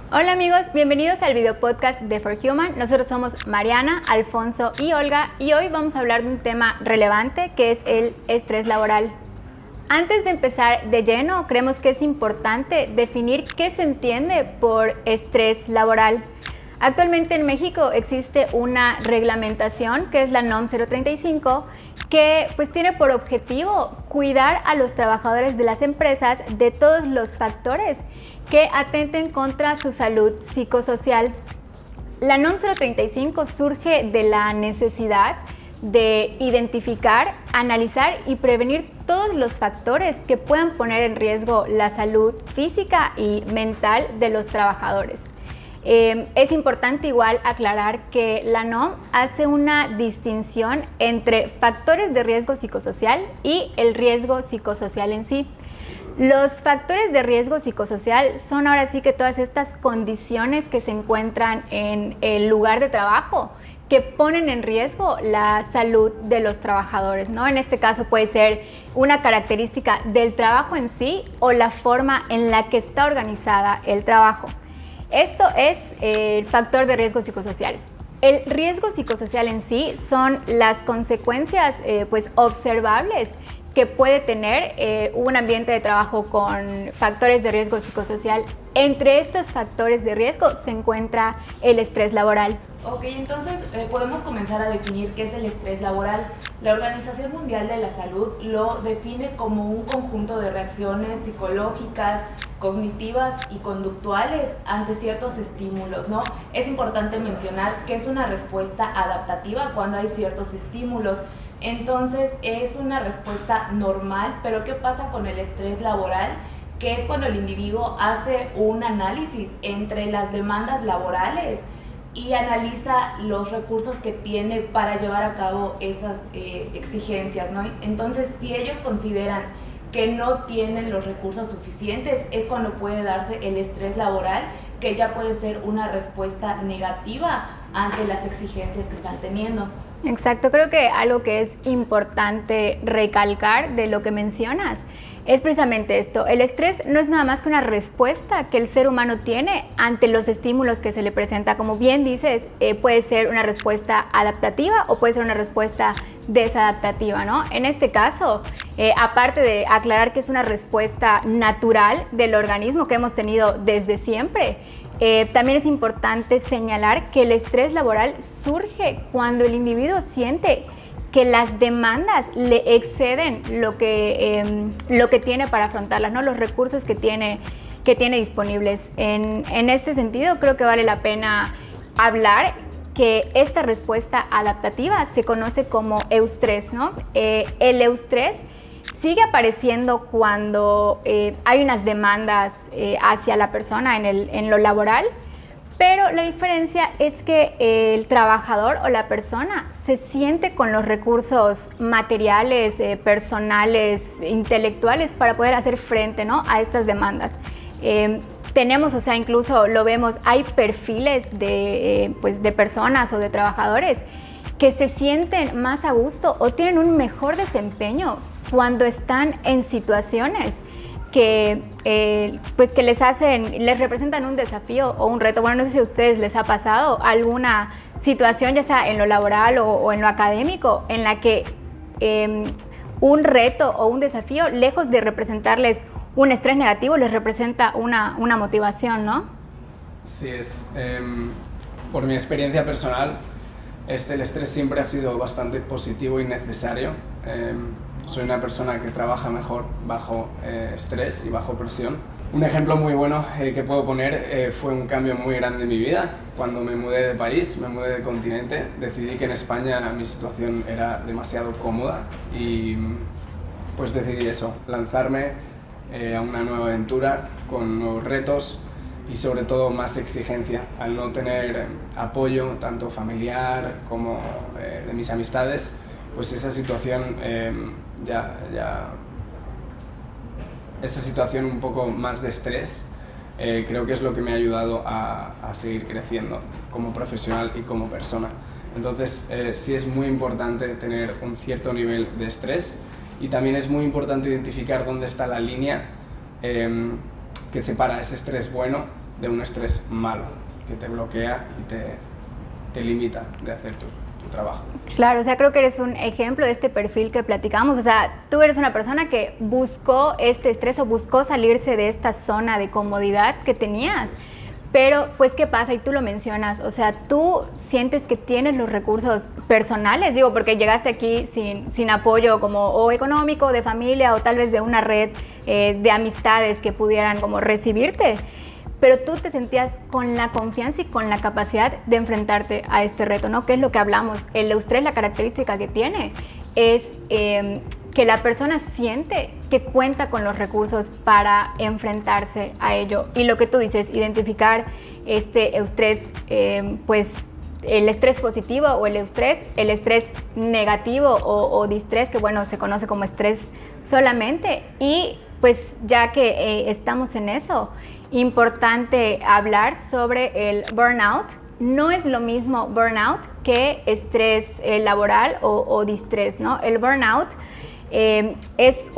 Hola amigos, bienvenidos al video podcast de For Human. Nosotros somos Mariana, Alfonso y Olga y hoy vamos a hablar de un tema relevante que es el estrés laboral. Antes de empezar de lleno, creemos que es importante definir qué se entiende por estrés laboral. Actualmente en México existe una reglamentación que es la NOM 035 que tiene por objetivo cuidar a los trabajadores de las empresas de todos los factores que atenten contra su salud psicosocial. La NOM 035 surge de la necesidad de identificar, analizar y prevenir todos los factores que puedan poner en riesgo la salud física y mental de los trabajadores. Es importante igual aclarar que la NOM hace una distinción entre factores de riesgo psicosocial y el riesgo psicosocial en sí. Los factores de riesgo psicosocial son ahora sí que todas estas condiciones que se encuentran en el lugar de trabajo que ponen en riesgo la salud de los trabajadores, ¿no? En este caso puede ser una característica del trabajo en sí o la forma en la que está organizada el trabajo. Esto es el factor de riesgo psicosocial. El riesgo psicosocial en sí son las consecuencias observables que puede tener un ambiente de trabajo con factores de riesgo psicosocial. Entre estos factores de riesgo se encuentra el estrés laboral. Ok, entonces podemos comenzar a definir qué es el estrés laboral. La Organización Mundial de la Salud lo define como un conjunto de reacciones psicológicas, cognitivas y conductuales ante ciertos estímulos, ¿no? Es importante mencionar que es una respuesta adaptativa cuando hay ciertos estímulos. Entonces es una respuesta normal, pero ¿qué pasa con el estrés laboral? Que es cuando el individuo hace un análisis entre las demandas laborales y analiza los recursos que tiene para llevar a cabo esas exigencias, ¿no? Entonces, si ellos consideran que no tienen los recursos suficientes, es cuando puede darse el estrés laboral, que ya puede ser una respuesta negativa ante las exigencias que están teniendo. Exacto, creo que algo que es importante recalcar de lo que mencionas es precisamente esto. El estrés no es nada más que una respuesta que el ser humano tiene ante los estímulos que se le presenta. Como bien dices, puede ser una respuesta adaptativa o puede ser una respuesta desadaptativa, ¿no? En este caso, aparte de aclarar que es una respuesta natural del organismo que hemos tenido desde siempre, también es importante señalar que el estrés laboral surge cuando el individuo siente que las demandas le exceden lo que tiene para afrontarlas, ¿no? Los recursos que tiene disponibles. En este sentido, creo que vale la pena hablar que esta respuesta adaptativa se conoce como eustrés, ¿no? El eustrés sigue apareciendo cuando hay unas demandas hacia la persona en lo laboral, pero la diferencia es que el trabajador o la persona se siente con los recursos materiales, personales, intelectuales para poder hacer frente, ¿no?, a estas demandas. Tenemos, incluso lo vemos, hay perfiles de personas o de trabajadores que se sienten más a gusto o tienen un mejor desempeño cuando están en situaciones que les representan un desafío o un reto. Bueno, no sé si a ustedes les ha pasado alguna situación, ya sea en lo laboral o en lo académico, en la que un reto o un desafío, lejos de representarles un estrés negativo, les representa una motivación, ¿no? Sí, por mi experiencia personal, el estrés siempre ha sido bastante positivo y necesario. Soy una persona que trabaja mejor bajo estrés y bajo presión. Un ejemplo muy bueno que puedo poner fue un cambio muy grande en mi vida. Cuando me mudé de país, me mudé de continente, decidí que en España mi situación era demasiado cómoda y pues decidí eso, lanzarme a una nueva aventura con nuevos retos y sobre todo más exigencia. Al no tener apoyo tanto familiar como de mis amistades, pues esa situación esa situación un poco más de estrés creo que es lo que me ha ayudado a seguir creciendo como profesional y como persona. Entonces sí es muy importante tener un cierto nivel de estrés y también es muy importante identificar dónde está la línea que separa ese estrés bueno de un estrés malo, que te bloquea y te limita de hacer tu trabajo. Claro, o sea, creo que eres un ejemplo de este perfil que platicamos. O sea, tú eres una persona que buscó este estrés o buscó salirse de esta zona de comodidad que tenías. Pero, pues, ¿qué pasa? Y tú lo mencionas, o sea, tú sientes que tienes los recursos personales, digo, porque llegaste aquí sin apoyo como o económico, de familia, o tal vez de una red de amistades que pudieran como recibirte, pero tú te sentías con la confianza y con la capacidad de enfrentarte a este reto, ¿no? ¿Qué es lo que hablamos? El eustrés, la característica que tiene es que la persona siente que cuenta con los recursos para enfrentarse a ello. Y lo que tú dices, identificar este eustrés, pues el estrés positivo o el estrés negativo o distrés, que bueno, se conoce como estrés solamente. Y pues ya que estamos en eso, importante hablar sobre el burnout. No es lo mismo burnout que estrés laboral o distrés, ¿no? El burnout es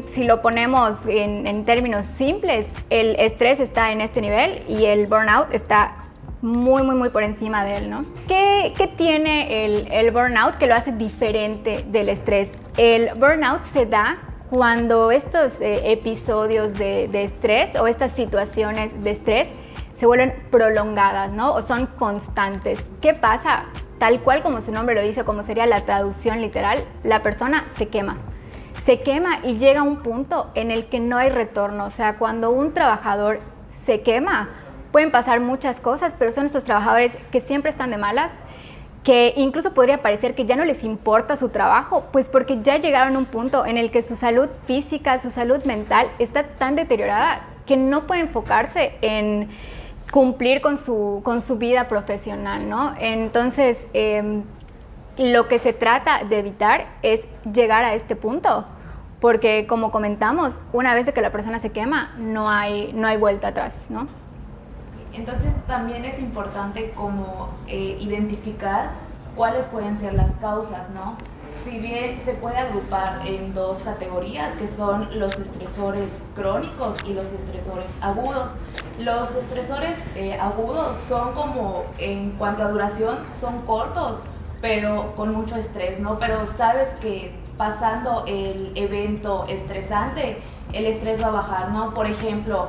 si lo ponemos en términos simples, el estrés está en este nivel y el burnout está muy por encima de él, ¿no? ¿Qué tiene el burnout que lo hace diferente del estrés? El burnout se da cuando estos episodios de estrés o estas situaciones de estrés se vuelven prolongadas, ¿no? O son constantes. ¿Qué pasa? Tal cual como su nombre lo dice, como sería la traducción literal, la persona se quema. Se quema y llega a un punto en el que no hay retorno. O sea, cuando un trabajador se quema, pueden pasar muchas cosas, pero son estos trabajadores que siempre están de malas, que incluso podría parecer que ya no les importa su trabajo, pues porque ya llegaron a un punto en el que su salud física, su salud mental está tan deteriorada que no puede enfocarse en cumplir con su vida profesional, ¿no? Entonces, lo que se trata de evitar es llegar a este punto, porque como comentamos, una vez de que la persona se quema, no hay vuelta atrás, ¿no? Entonces también es importante como identificar cuáles pueden ser las causas, ¿no? Si bien se puede agrupar en dos categorías, que son los estresores crónicos y los estresores agudos. Los estresores agudos son como, en cuanto a duración, son cortos, pero con mucho estrés, ¿no? Pero sabes que pasando el evento estresante, el estrés va a bajar, ¿no? Por ejemplo,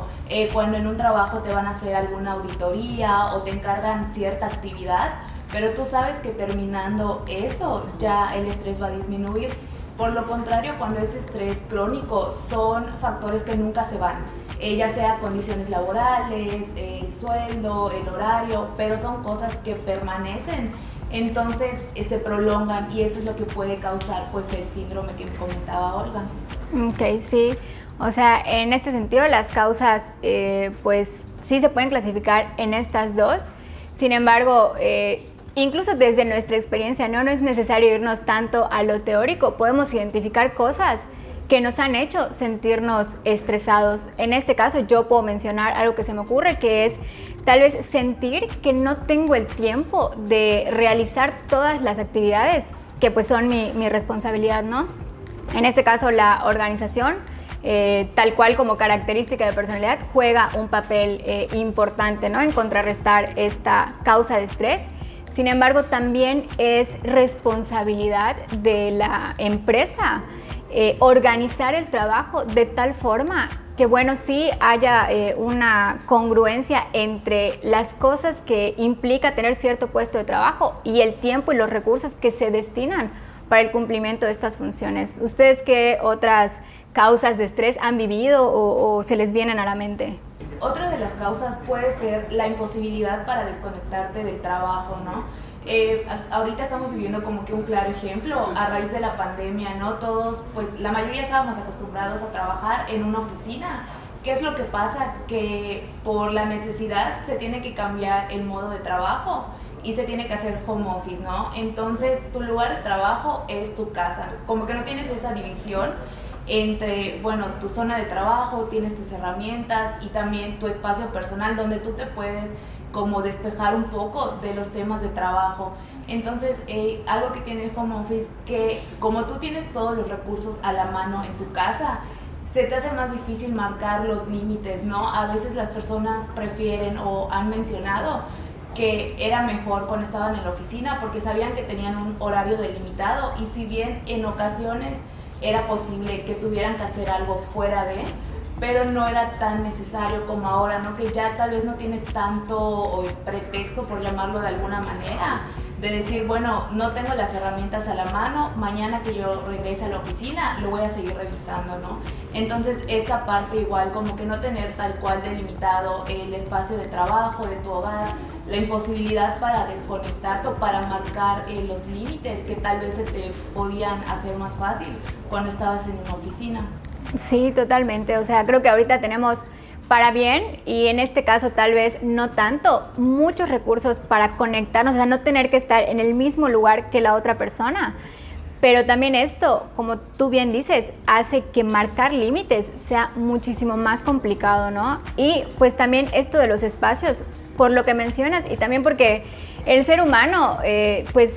cuando en un trabajo te van a hacer alguna auditoría o te encargan cierta actividad, pero tú sabes que terminando eso ya el estrés va a disminuir. Por lo contrario, cuando es estrés crónico, son factores que nunca se van, ya sea condiciones laborales, el sueldo, el horario, pero son cosas que permanecen. Entonces se prolongan y eso es lo que puede causar pues el síndrome que comentaba Olga. Ok, sí. O sea, en este sentido las causas pues sí se pueden clasificar en estas dos. Sin embargo, incluso desde nuestra experiencia no es necesario irnos tanto a lo teórico. Podemos identificar cosas que nos han hecho sentirnos estresados. En este caso yo puedo mencionar algo que se me ocurre, que es tal vez sentir que no tengo el tiempo de realizar todas las actividades que pues son mi responsabilidad, ¿no? En este caso la organización, tal cual como característica de personalidad, juega un papel importante, ¿no? En contrarrestar esta causa de estrés. Sin embargo, también es responsabilidad de la empresa organizar el trabajo de tal forma que, bueno, sí haya una congruencia entre las cosas que implica tener cierto puesto de trabajo y el tiempo y los recursos que se destinan para el cumplimiento de estas funciones. ¿Ustedes qué otras causas de estrés han vivido o se les vienen a la mente? Otra de las causas puede ser la imposibilidad para desconectarte del trabajo, ¿no? Ahorita estamos viviendo como que un claro ejemplo a raíz de la pandemia, ¿no? Todos, pues la mayoría estábamos acostumbrados a trabajar en una oficina. ¿Qué es lo que pasa? Que por la necesidad se tiene que cambiar el modo de trabajo y se tiene que hacer home office, ¿no? Entonces tu lugar de trabajo es tu casa, como que no tienes esa división entre, bueno, tu zona de trabajo, tienes tus herramientas y también tu espacio personal donde tú te puedes como despejar un poco de los temas de trabajo. Entonces, algo que tiene el home office, que como tú tienes todos los recursos a la mano en tu casa, se te hace más difícil marcar los límites, ¿no? A veces las personas prefieren o han mencionado que era mejor cuando estaban en la oficina porque sabían que tenían un horario delimitado, y si bien en ocasiones era posible que tuvieran que hacer algo fuera de, pero no era tan necesario como ahora, ¿no? Que ya tal vez no tienes tanto pretexto, por llamarlo de alguna manera, de decir, bueno, no tengo las herramientas a la mano, mañana que yo regrese a la oficina lo voy a seguir revisando, ¿no? Entonces esta parte igual, como que no tener tal cual delimitado el espacio de trabajo, de tu hogar, la imposibilidad para desconectarte o para marcar los límites que tal vez se te podían hacer más fácil cuando estabas en una oficina. Sí, totalmente. O sea, creo que ahorita tenemos para bien, y en este caso tal vez no tanto, muchos recursos para conectarnos, o sea, no tener que estar en el mismo lugar que la otra persona. Pero también esto, como tú bien dices, hace que marcar límites sea muchísimo más complicado, ¿no? Y pues también esto de los espacios, por lo que mencionas, y también porque el ser humano, pues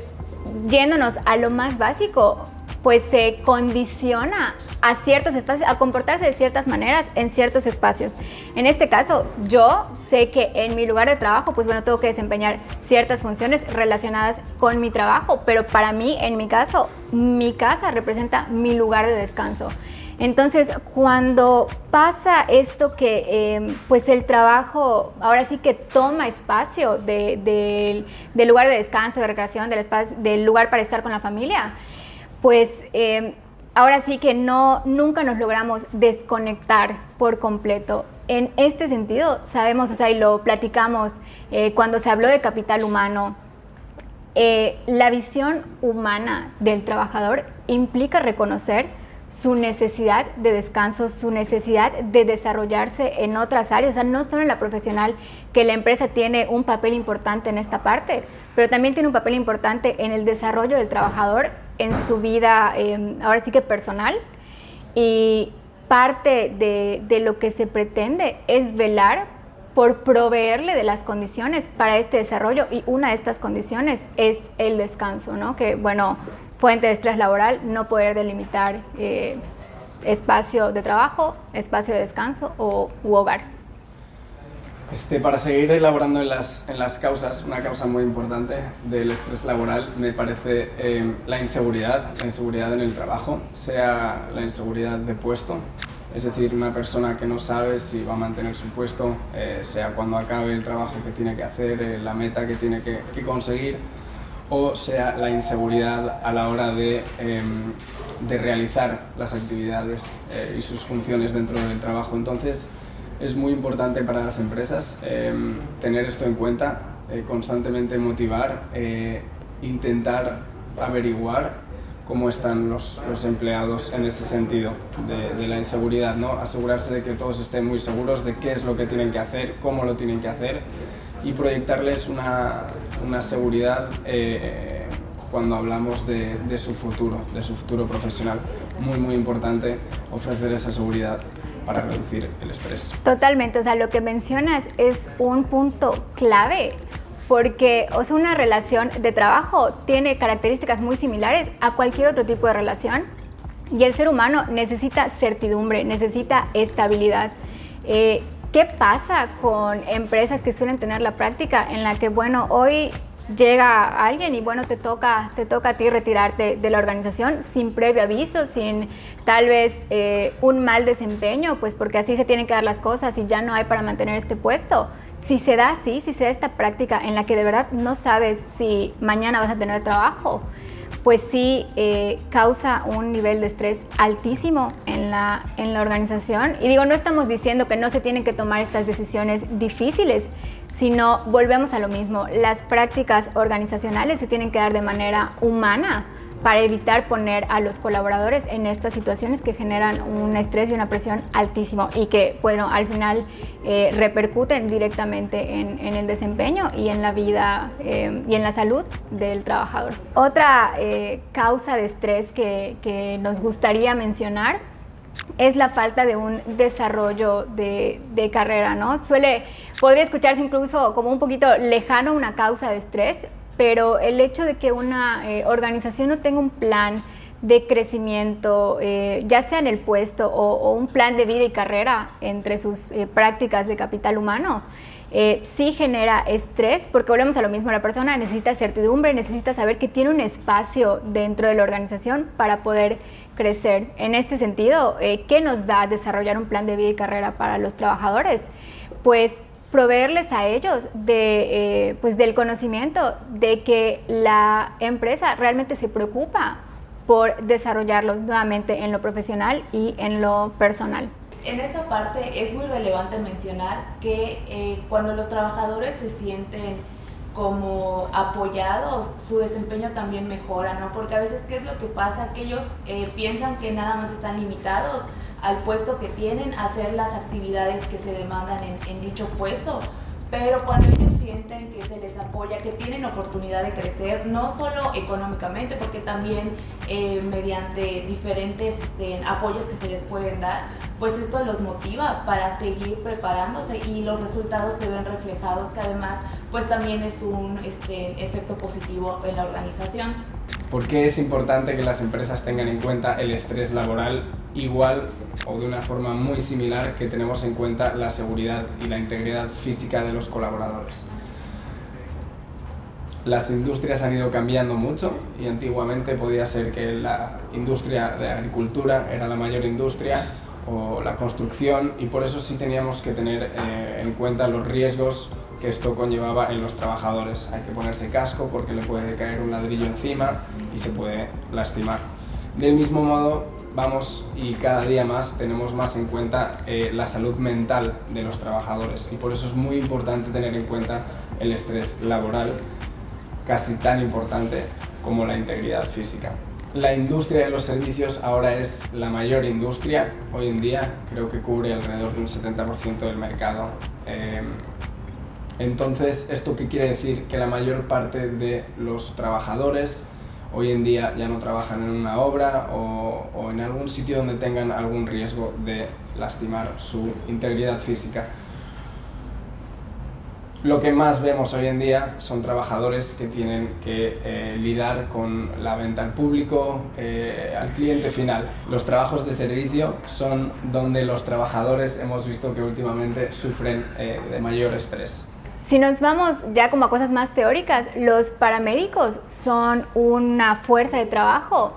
yéndonos a lo más básico, pues se condiciona a ciertos espacios, a comportarse de ciertas maneras en ciertos espacios. En este caso, yo sé que en mi lugar de trabajo, pues bueno, tengo que desempeñar ciertas funciones relacionadas con mi trabajo, pero para mí, en mi caso, mi casa representa mi lugar de descanso. Entonces, cuando pasa esto que pues el trabajo ahora sí que toma espacio del lugar de descanso, de recreación, del lugar para estar con la familia, pues ahora sí que nunca nos logramos desconectar por completo. En este sentido, sabemos, o sea, y lo platicamos cuando se habló de capital humano, la visión humana del trabajador implica reconocer su necesidad de descanso, su necesidad de desarrollarse en otras áreas, o sea, no solo en la profesional, que la empresa tiene un papel importante en esta parte, pero también tiene un papel importante en el desarrollo del trabajador, en su vida, ahora sí que personal, y parte de lo que se pretende es velar por proveerle de las condiciones para este desarrollo, y una de estas condiciones es el descanso, ¿no? Que, bueno, fuente de estrés laboral, no poder delimitar espacio de trabajo, espacio de descanso u hogar. Para seguir elaborando en las causas, una causa muy importante del estrés laboral me parece la inseguridad en el trabajo, sea la inseguridad de puesto, es decir, una persona que no sabe si va a mantener su puesto, sea cuando acabe el trabajo que tiene que hacer, la meta que tiene que conseguir, o sea la inseguridad a la hora de realizar las actividades y sus funciones dentro del trabajo. Entonces, es muy importante para las empresas tener esto en cuenta, constantemente motivar, intentar averiguar cómo están los empleados en ese sentido de la inseguridad, ¿no? Asegurarse de que todos estén muy seguros de qué es lo que tienen que hacer, cómo lo tienen que hacer, y proyectarles una seguridad cuando hablamos de su futuro profesional. Muy, muy importante ofrecer esa seguridad para reducir el estrés. Totalmente, o sea, lo que mencionas es un punto clave, porque, o sea, una relación de trabajo tiene características muy similares a cualquier otro tipo de relación, y el ser humano necesita certidumbre, necesita estabilidad. ¿Qué pasa con empresas que suelen tener la práctica en la que, bueno, hoy llega alguien y, bueno, te toca a ti retirarte de la organización sin previo aviso, sin tal vez un mal desempeño, pues porque así se tienen que dar las cosas y ya no hay para mantener este puesto? Si se da así, si se da esta práctica en la que de verdad no sabes si mañana vas a tener trabajo, pues sí causa un nivel de estrés altísimo en la organización. Y digo, no estamos diciendo que no se tienen que tomar estas decisiones difíciles, sino volvemos a lo mismo. Las prácticas organizacionales se tienen que dar de manera humana para evitar poner a los colaboradores en estas situaciones que generan un estrés y una presión altísimo y que, bueno, al final repercuten directamente en el desempeño y en la vida y en la salud del trabajador. Otra causa de estrés que nos gustaría mencionar es la falta de un desarrollo de carrera, ¿no? Podría escucharse incluso como un poquito lejano una causa de estrés, pero el hecho de que una organización no tenga un plan de crecimiento, ya sea en el puesto o un plan de vida y carrera entre sus prácticas de capital humano, sí genera estrés, porque volvemos a lo mismo, la persona necesita certidumbre, necesita saber que tiene un espacio dentro de la organización para poder crecer. En este sentido, ¿qué nos da desarrollar un plan de vida y carrera para los trabajadores? Pues proveerles a ellos del conocimiento de que la empresa realmente se preocupa por desarrollarlos nuevamente en lo profesional y en lo personal. En esta parte es muy relevante mencionar que cuando los trabajadores se sienten como apoyados, su desempeño también mejora, ¿no? Porque a veces, ¿qué es lo que pasa? Que ellos piensan que nada más están limitados al puesto que tienen, a hacer las actividades que se demandan en dicho puesto, pero cuando ellos sienten que se les apoya, que tienen oportunidad de crecer, no solo económicamente, porque también mediante diferentes apoyos que se les pueden dar, pues esto los motiva para seguir preparándose y los resultados se ven reflejados, que además pues también es un efecto positivo en la organización. ¿Por qué es importante que las empresas tengan en cuenta el estrés laboral igual o de una forma muy similar que tenemos en cuenta la seguridad y la integridad física de los colaboradores? Las industrias han ido cambiando mucho y antiguamente podía ser que la industria de agricultura era la mayor industria o la construcción, y por eso sí teníamos que tener en cuenta los riesgos que esto conllevaba en los trabajadores. Hay que ponerse casco porque le puede caer un ladrillo encima y se puede lastimar. Del mismo modo, vamos y cada día más tenemos más en cuenta la salud mental de los trabajadores, y por eso es muy importante tener en cuenta el estrés laboral, casi tan importante como la integridad física. La industria de los servicios ahora es la mayor industria hoy en día, creo que cubre alrededor de un 70% del mercado. Entonces, ¿esto qué quiere decir? Que la mayor parte de los trabajadores hoy en día ya no trabajan en una obra o en algún sitio donde tengan algún riesgo de lastimar su integridad física. Lo que más vemos hoy en día son trabajadores que tienen que lidiar con la venta al público, al cliente final. Los trabajos de servicio son donde los trabajadores hemos visto que últimamente sufren de mayor estrés. Si nos vamos ya como a cosas más teóricas, los paramédicos son una fuerza de trabajo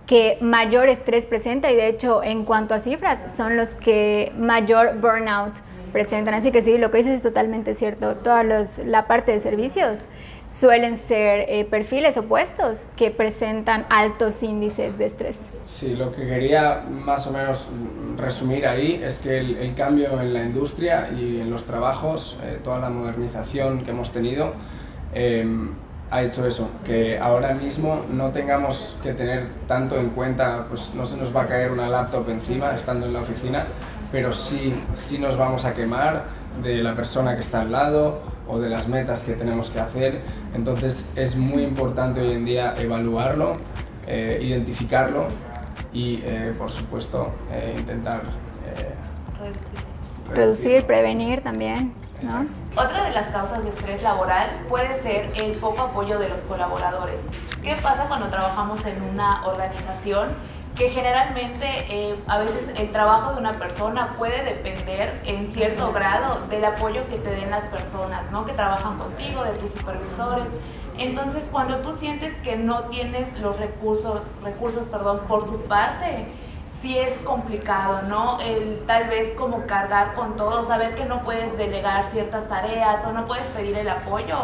que mayor estrés presenta, y de hecho en cuanto a cifras son los que mayor burnout presentan. Así que sí, lo que dices es totalmente cierto. Toda la parte de servicios suelen ser perfiles opuestos que presentan altos índices de estrés. Sí, lo que quería más o menos resumir ahí es que el cambio en la industria y en los trabajos, toda la modernización que hemos tenido, ha hecho eso, que ahora mismo no tengamos que tener tanto en cuenta, pues no se nos va a caer una laptop encima estando en la oficina, pero sí nos vamos a quemar de la persona que está al lado o de las metas que tenemos que hacer. Entonces es muy importante hoy en día evaluarlo, identificarlo y por supuesto intentar reducir, prevenir también, ¿no? Otra de las causas de estrés laboral puede ser el poco apoyo de los colaboradores. ¿Qué pasa cuando trabajamos en una organización? Que generalmente a veces el trabajo de una persona puede depender en cierto grado del apoyo que te den las personas, ¿no? Que trabajan contigo, de tus supervisores. Entonces, cuando tú sientes que no tienes los recursos por su parte, sí es complicado, ¿no? Tal vez como cargar con todo, saber que no puedes delegar ciertas tareas o no puedes pedir el apoyo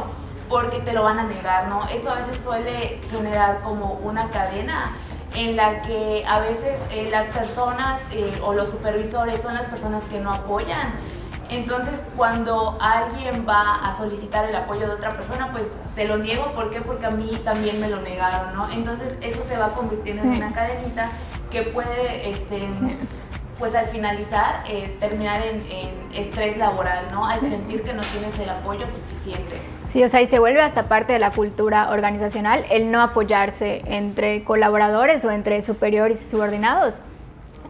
porque te lo van a negar, ¿no? Eso a veces suele generar como una cadena en la que a veces las personas o los supervisores son las personas que no apoyan. Entonces, cuando alguien va a solicitar el apoyo de otra persona, pues te lo niego. ¿Por qué? Porque a mí también me lo negaron, ¿no? Entonces, eso se va convirtiendo en una cadenita que puede, pues al finalizar, terminar en estrés laboral, ¿no? Al sentir que no tienes el apoyo suficiente. Sí, o sea, y se vuelve hasta parte de la cultura organizacional el no apoyarse entre colaboradores o entre superiores y subordinados.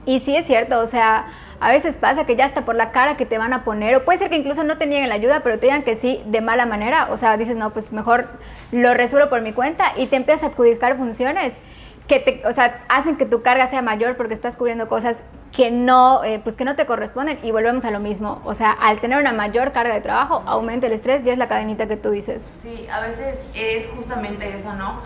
Y sí es cierto, o sea, a veces pasa que ya hasta por la cara que te van a poner, o puede ser que incluso no te nieguen la ayuda, pero te digan que sí de mala manera. O sea, dices, no, pues mejor lo resuelvo por mi cuenta y te empiezas a adjudicar funciones o sea, hacen que tu carga sea mayor porque estás cubriendo cosas que no te corresponden, y volvemos a lo mismo. O sea, al tener una mayor carga de trabajo, aumenta el estrés, y es la cadenita que tú dices. Sí, a veces es justamente eso, ¿no?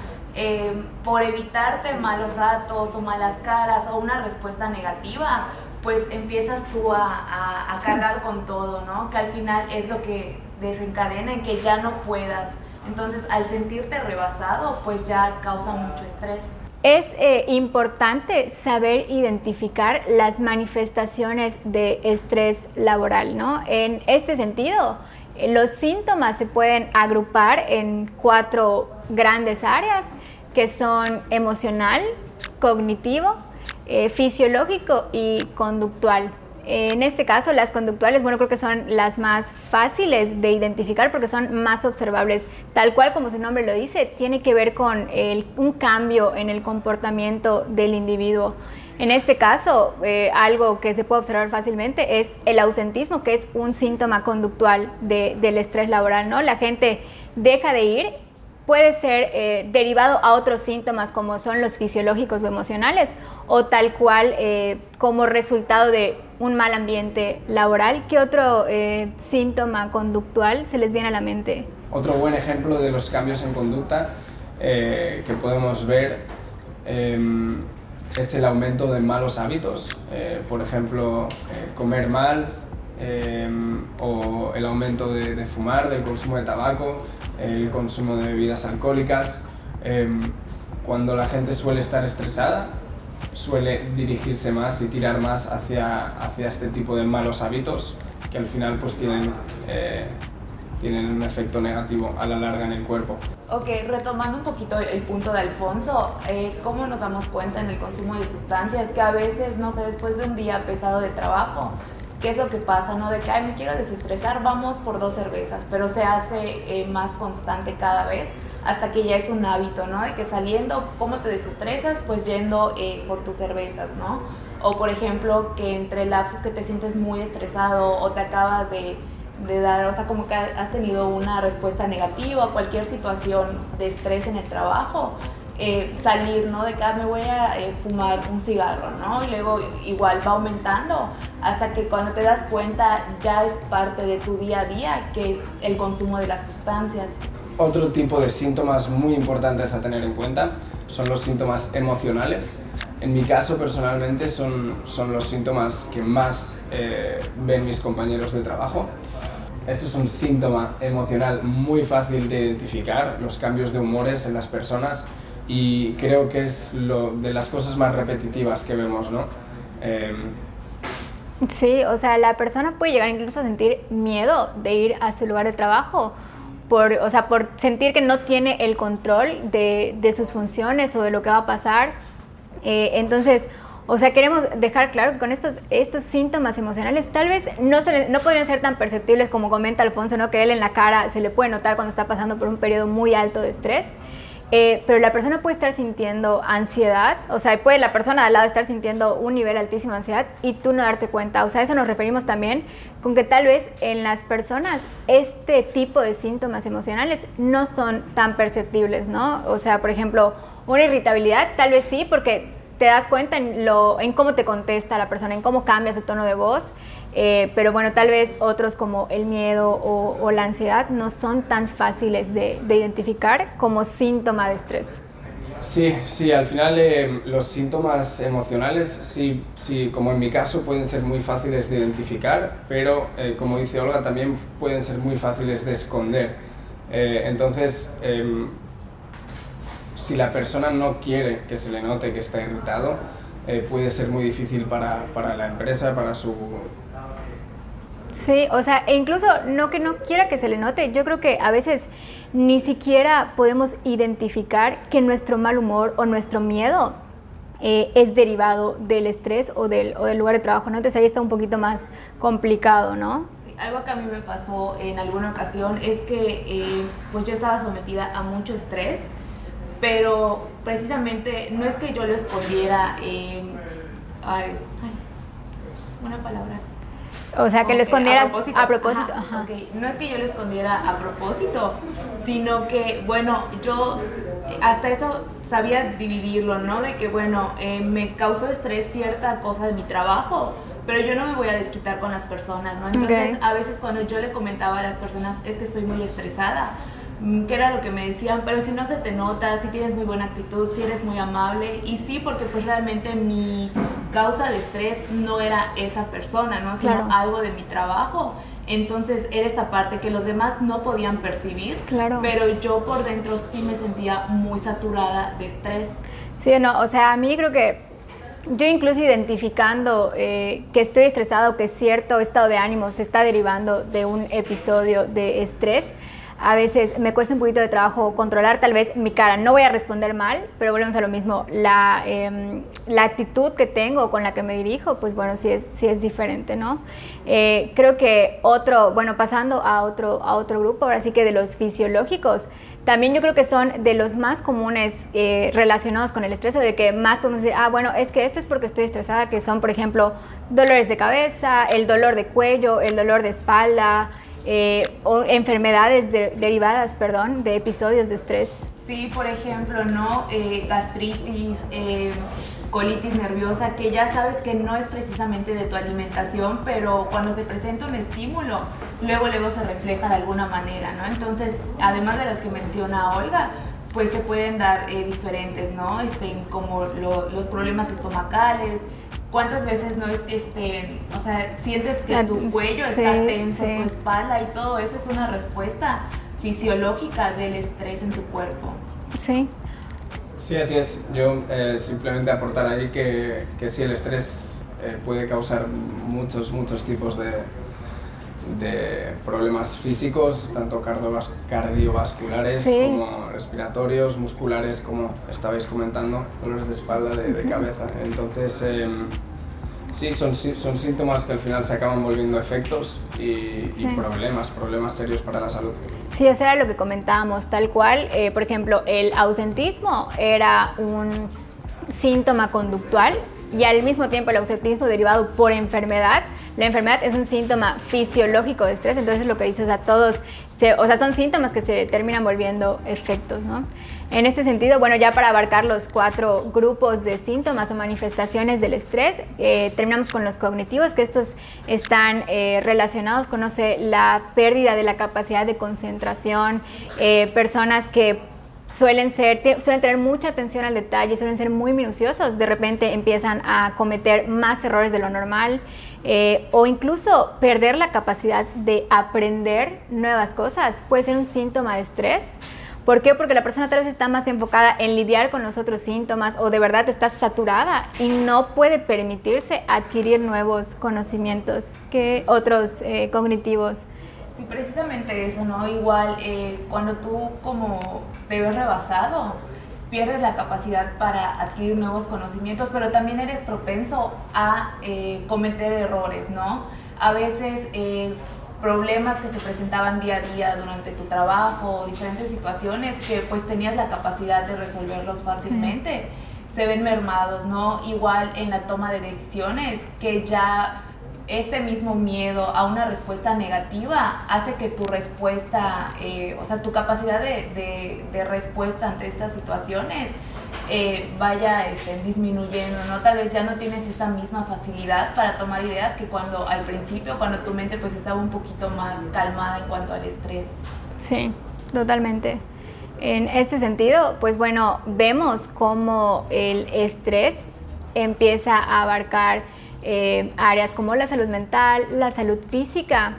Por evitarte malos ratos o malas caras o una respuesta negativa, pues empiezas tú a cargar con todo, ¿no? Que al final es lo que desencadena en que ya no puedas. Entonces, al sentirte rebasado, pues ya causa mucho estrés. Es importante saber identificar las manifestaciones de estrés laboral, ¿no? En este sentido, los síntomas se pueden agrupar en 4 grandes áreas, que son emocional, cognitivo, fisiológico y conductual. En este caso, las conductuales, bueno, creo que son las más fáciles de identificar porque son más observables. Tal cual como su nombre lo dice, tiene que ver con un cambio en el comportamiento del individuo. En este caso, algo que se puede observar fácilmente es el ausentismo, que es un síntoma conductual del estrés laboral, ¿no? La gente deja de ir. Puede ser derivado a otros síntomas como son los fisiológicos o emocionales, o tal cual como resultado de un mal ambiente laboral. ¿Qué otro síntoma conductual se les viene a la mente? Otro buen ejemplo de los cambios en conducta que podemos ver es el aumento de malos hábitos. Por ejemplo, comer mal, o el aumento de fumar, del consumo de tabaco, el consumo de bebidas alcohólicas. Cuando la gente suele estar estresada, suele dirigirse más y tirar más hacia este tipo de malos hábitos, que al final pues tienen un efecto negativo a la larga en el cuerpo. Ok, retomando un poquito el punto de Alfonso, ¿cómo nos damos cuenta en el consumo de sustancias? Que a veces, no sé, después de un día pesado de trabajo, ¿qué es lo que pasa, no? De que, me quiero desestresar, vamos por 2 cervezas, pero se hace más constante cada vez hasta que ya es un hábito, ¿no? De que saliendo, ¿cómo te desestresas? Pues yendo por tus cervezas, ¿no? O por ejemplo, que entre lapsos que te sientes muy estresado o te acaba de dar, o sea, como que has tenido una respuesta negativa a cualquier situación de estrés en el trabajo, salir, ¿no? De que me voy a fumar un cigarro, ¿no? Y luego igual va aumentando hasta que cuando te das cuenta ya es parte de tu día a día, que es el consumo de las sustancias. Otro tipo de síntomas muy importantes a tener en cuenta son los síntomas emocionales. En mi caso, personalmente, son los síntomas que más ven mis compañeros de trabajo. Este es un síntoma emocional muy fácil de identificar, los cambios de humores en las personas, y creo que es de las cosas más repetitivas que vemos, ¿no? Sí, o sea, la persona puede llegar incluso a sentir miedo de ir a su lugar de trabajo por sentir que no tiene el control de sus funciones o de lo que va a pasar. Entonces, o sea, queremos dejar claro que con estos síntomas emocionales tal vez no podrían ser tan perceptibles como comenta Alfonso, ¿no? Que él en la cara se le puede notar cuando está pasando por un periodo muy alto de estrés. Pero la persona puede estar sintiendo ansiedad, o sea, puede la persona de al lado estar sintiendo un nivel altísimo de ansiedad y tú no darte cuenta. O sea, a eso nos referimos también con que tal vez en las personas este tipo de síntomas emocionales no son tan perceptibles, ¿no? O sea, por ejemplo, una irritabilidad tal vez sí, porque te das cuenta en cómo te contesta la persona, en cómo cambia su tono de voz. Pero bueno, tal vez otros como el miedo o la ansiedad no son tan fáciles de identificar como síntoma de estrés. Sí, al final los síntomas emocionales, sí, como en mi caso, pueden ser muy fáciles de identificar, pero como dice Olga, también pueden ser muy fáciles de esconder. Entonces, si la persona no quiere que se le note que está irritado, puede ser muy difícil para la empresa, para su... Sí, o sea, e incluso no que no quiera que se le note, yo creo que a veces ni siquiera podemos identificar que nuestro mal humor o nuestro miedo es derivado del estrés o del lugar de trabajo, ¿no? Entonces ahí está un poquito más complicado, ¿no? Sí, algo que a mí me pasó en alguna ocasión es que pues yo estaba sometida a mucho estrés, pero precisamente no es que yo lo escondiera, una palabra. O sea, que lo escondieras a propósito. Ajá. Okay. No es que yo lo escondiera a propósito, sino que, bueno, yo hasta eso sabía dividirlo, ¿no? De que, bueno, me causó estrés cierta cosa de mi trabajo, pero yo no me voy a desquitar con las personas, ¿no? Entonces, a veces cuando yo le comentaba a las personas, es que estoy muy estresada, que era lo que me decían, pero si no se te nota, si tienes muy buena actitud, si eres muy amable, y sí, porque pues realmente mi causa de estrés no era esa persona, ¿no? Sino algo de mi trabajo. Entonces era esta parte que los demás no podían percibir, pero yo por dentro sí me sentía muy saturada de estrés. Sí, no, o sea, a mí creo que yo incluso identificando que estoy estresada o que cierto estado de ánimo se está derivando de un episodio de estrés, a veces me cuesta un poquito de trabajo controlar tal vez mi cara. No voy a responder mal, pero volvemos a lo mismo. La actitud que tengo, con la que me dirijo, pues bueno, sí es diferente, ¿no? Creo que pasando a otro grupo, ahora sí que de los fisiológicos, también yo creo que son de los más comunes relacionados con el estrés, o de que más podemos decir, bueno, es que esto es porque estoy estresada, que son, por ejemplo, dolores de cabeza, el dolor de cuello, el dolor de espalda, o enfermedades derivadas, de episodios de estrés. Sí, por ejemplo, ¿no? Gastritis, colitis nerviosa, que ya sabes que no es precisamente de tu alimentación, pero cuando se presenta un estímulo, luego se refleja de alguna manera, ¿no? Entonces, además de las que menciona Olga, pues se pueden dar diferentes, ¿no? Como los problemas estomacales. ¿Cuántas veces no sientes que tu cuello está tenso, tu espalda, y todo eso es una respuesta fisiológica del estrés en tu cuerpo? Sí. Sí, así es. Yo simplemente aportar ahí que sí, el estrés puede causar muchos tipos de problemas físicos, tanto cardiovasculares como respiratorios, musculares, como estabais comentando, dolores de espalda, de cabeza. Entonces, sí, son síntomas que al final se acaban volviendo efectos y problemas serios para la salud. Sí, eso era lo que comentábamos, tal cual. Por ejemplo, el ausentismo era un síntoma conductual, y al mismo tiempo el ausentismo derivado por enfermedad. La enfermedad es un síntoma fisiológico de estrés, entonces lo que dices a todos, son síntomas que se terminan volviendo efectos, ¿no? En este sentido, bueno, ya para abarcar los 4 grupos de síntomas o manifestaciones del estrés, terminamos con los cognitivos, que estos están relacionados con, la pérdida de la capacidad de concentración, personas que suelen tener mucha atención al detalle, suelen ser muy minuciosos, de repente empiezan a cometer más errores de lo normal, o incluso perder la capacidad de aprender nuevas cosas. Puede ser un síntoma de estrés. ¿Por qué? Porque la persona tal vez está más enfocada en lidiar con los otros síntomas, o de verdad está saturada y no puede permitirse adquirir nuevos conocimientos que otros cognitivos. Sí, precisamente eso, ¿no? Igual cuando tú como te ves rebasado, pierdes la capacidad para adquirir nuevos conocimientos, pero también eres propenso a cometer errores, ¿no? A veces problemas que se presentaban día a día durante tu trabajo, diferentes situaciones que pues tenías la capacidad de resolverlos fácilmente, se ven mermados, ¿no? Igual en la toma de decisiones, que ya este mismo miedo a una respuesta negativa hace que tu respuesta, tu capacidad de respuesta ante estas situaciones vaya disminuyendo, ¿no? Tal vez ya no tienes esta misma facilidad para tomar ideas que al principio, cuando tu mente pues estaba un poquito más calmada en cuanto al estrés. Sí, totalmente. En este sentido, pues bueno, vemos cómo el estrés empieza a abarcar áreas como la salud mental, la salud física,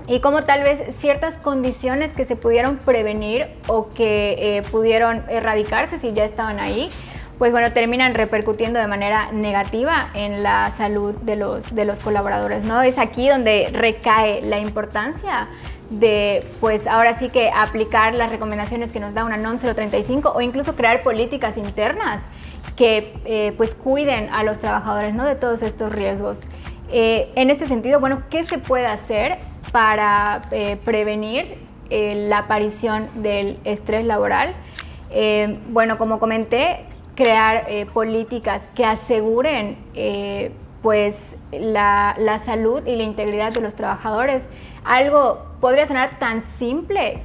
y como tal vez ciertas condiciones que se pudieron prevenir o que pudieron erradicarse si ya estaban ahí, pues bueno, terminan repercutiendo de manera negativa en la salud de los colaboradores, ¿no? Es aquí donde recae la importancia de, pues ahora sí que aplicar las recomendaciones que nos da una NOM 035, o incluso crear políticas internas que pues cuiden a los trabajadores, ¿no?, de todos estos riesgos. En este sentido, bueno, ¿qué se puede hacer para prevenir la aparición del estrés laboral? Bueno, como comenté, crear políticas que aseguren pues la salud y la integridad de los trabajadores. Algo podría sonar tan simple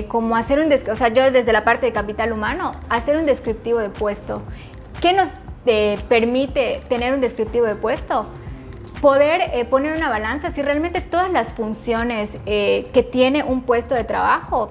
como hacer o sea, yo desde la parte de capital humano, hacer un descriptivo de puesto. ¿Qué nos permite tener un descriptivo de puesto? Poder poner una balanza si realmente todas las funciones que tiene un puesto de trabajo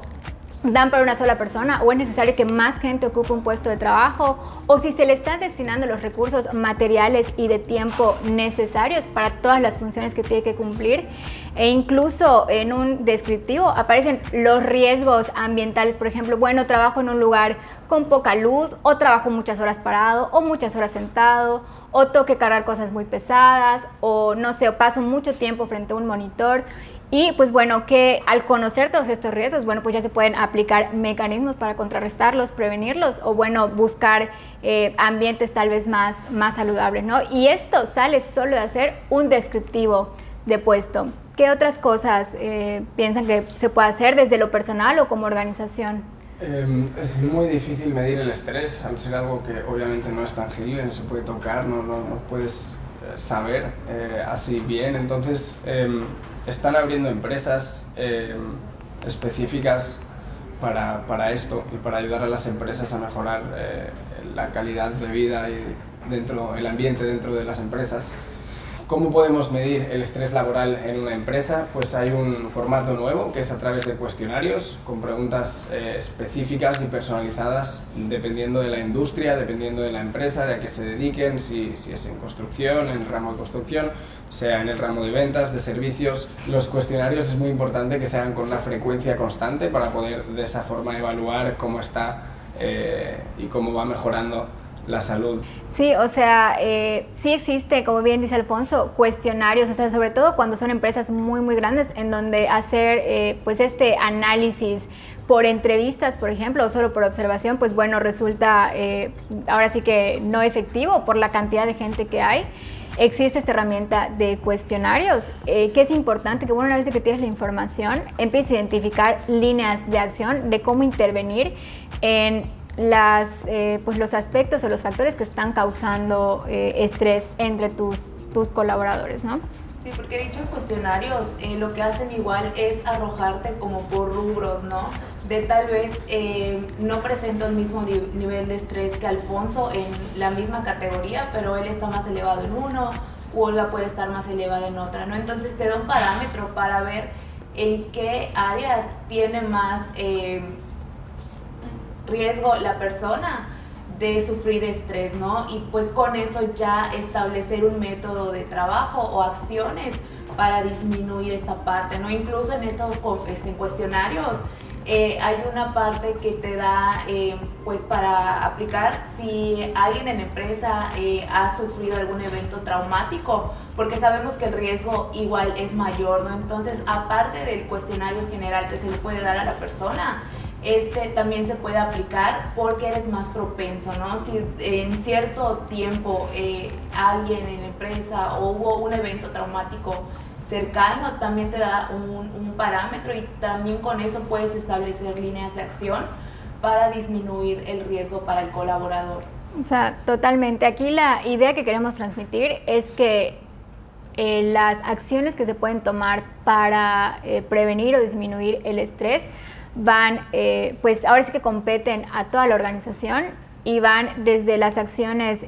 dan para una sola persona, o es necesario que más gente ocupe un puesto de trabajo, o si se le están destinando los recursos materiales y de tiempo necesarios para todas las funciones que tiene que cumplir. E incluso en un descriptivo aparecen los riesgos ambientales, por ejemplo, bueno, trabajo en un lugar con poca luz, o trabajo muchas horas parado, o muchas horas sentado, o tengo que cargar cosas muy pesadas, o no sé, o paso mucho tiempo frente a un monitor. Y pues bueno, que al conocer todos estos riesgos, bueno, pues ya se pueden aplicar mecanismos para contrarrestarlos, prevenirlos, o bueno, buscar ambientes tal vez más saludables, ¿no? Y esto sale solo de hacer un descriptivo de puesto. ¿Qué otras cosas piensan que se puede hacer desde lo personal o como organización? Es muy difícil medir el estrés, al ser algo que obviamente no es tangible, no se puede tocar, no puedes saber así bien. Entonces están abriendo empresas específicas para esto y para ayudar a las empresas a mejorar la calidad de vida y el ambiente dentro de las empresas. ¿Cómo podemos medir el estrés laboral en una empresa? Pues hay un formato nuevo que es a través de cuestionarios con preguntas específicas y personalizadas dependiendo de la industria, dependiendo de la empresa, de a qué se dediquen, si es en construcción, en el ramo de construcción, sea en el ramo de ventas, de servicios. Los cuestionarios es muy importante que se hagan con una frecuencia constante para poder de esa forma evaluar cómo está y cómo va mejorando la salud. Sí, o sea, sí existe, como bien dice Alfonso, cuestionarios, o sea, sobre todo cuando son empresas muy grandes, en donde hacer pues este análisis por entrevistas, por ejemplo, o solo por observación, pues bueno, resulta ahora sí que no efectivo por la cantidad de gente que hay. Existe esta herramienta de cuestionarios, que es importante que bueno, una vez que tienes la información, empieces a identificar líneas de acción de cómo intervenir en pues los aspectos o los factores que están causando estrés entre tus colaboradores, ¿no? Sí, porque dichos cuestionarios lo que hacen igual es arrojarte como por rubros, ¿no? De tal vez no presento el mismo nivel de estrés que Alfonso en la misma categoría, pero él está más elevado en uno, u Olga puede estar más elevada en otra, ¿no? Entonces te da un parámetro para ver en qué áreas tiene más riesgo la persona de sufrir estrés, ¿no? Y pues con eso ya establecer un método de trabajo o acciones para disminuir esta parte, ¿no? Incluso en estos cuestionarios hay una parte que te da pues para aplicar si alguien en la empresa ha sufrido algún evento traumático, porque sabemos que el riesgo igual es mayor, ¿no? Entonces, aparte del cuestionario general que se le puede dar a la persona, también se puede aplicar porque eres más propenso, ¿no? Si en cierto tiempo alguien en la empresa o hubo un evento traumático cercano, también te da un parámetro y también con eso puedes establecer líneas de acción para disminuir el riesgo para el colaborador. O sea, totalmente. Aquí la idea que queremos transmitir es que las acciones que se pueden tomar para prevenir o disminuir el estrés van, pues ahora sí que competen a toda la organización y van desde las acciones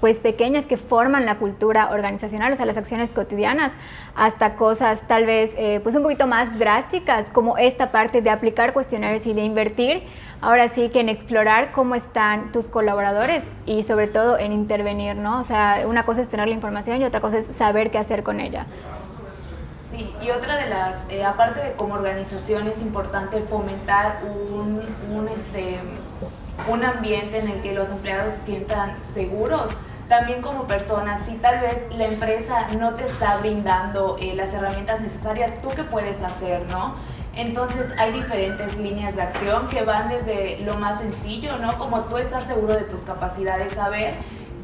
pues pequeñas que forman la cultura organizacional, o sea, las acciones cotidianas, hasta cosas tal vez pues un poquito más drásticas, como esta parte de aplicar cuestionarios y de invertir, ahora sí que en explorar cómo están tus colaboradores y sobre todo en intervenir, ¿no? O sea, una cosa es tener la información y otra cosa es saber qué hacer con ella. Sí, y otra de las, aparte de como organización es importante fomentar un ambiente en el que los empleados se sientan seguros. También como personas, si tal vez la empresa no te está brindando las herramientas necesarias, ¿tú qué puedes hacer, no? Entonces hay diferentes líneas de acción que van desde lo más sencillo, ¿no? Como tú estar seguro de tus capacidades, saber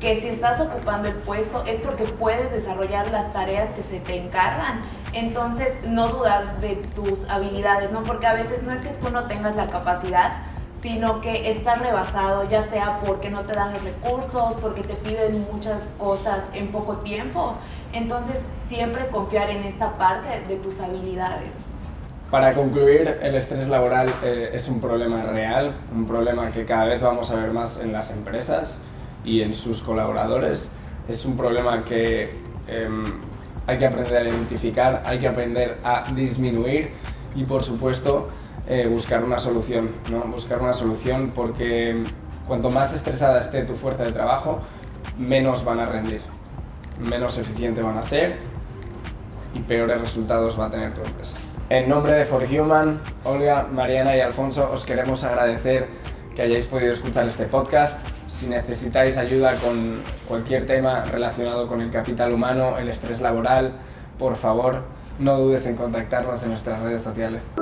que si estás ocupando el puesto es porque puedes desarrollar las tareas que se te encargan. Entonces, no dudar de tus habilidades, ¿no? Porque a veces no es que tú no tengas la capacidad, sino que estás rebasado, ya sea porque no te dan los recursos, porque te piden muchas cosas en poco tiempo. Entonces, siempre confiar en esta parte de tus habilidades. Para concluir, el estrés laboral es un problema real, un problema que cada vez vamos a ver más en las empresas y en sus colaboradores. Es un problema que hay que aprender a identificar, hay que aprender a disminuir y, por supuesto, buscar una solución, ¿no? Buscar una solución, porque cuanto más estresada esté tu fuerza de trabajo, menos van a rendir, menos eficiente van a ser y peores resultados va a tener tu empresa. En nombre de For Human, Olga, Mariana y Alfonso, os queremos agradecer que hayáis podido escuchar este podcast. Si necesitáis ayuda con cualquier tema relacionado con el capital humano, el estrés laboral, por favor, no dudes en contactarnos en nuestras redes sociales.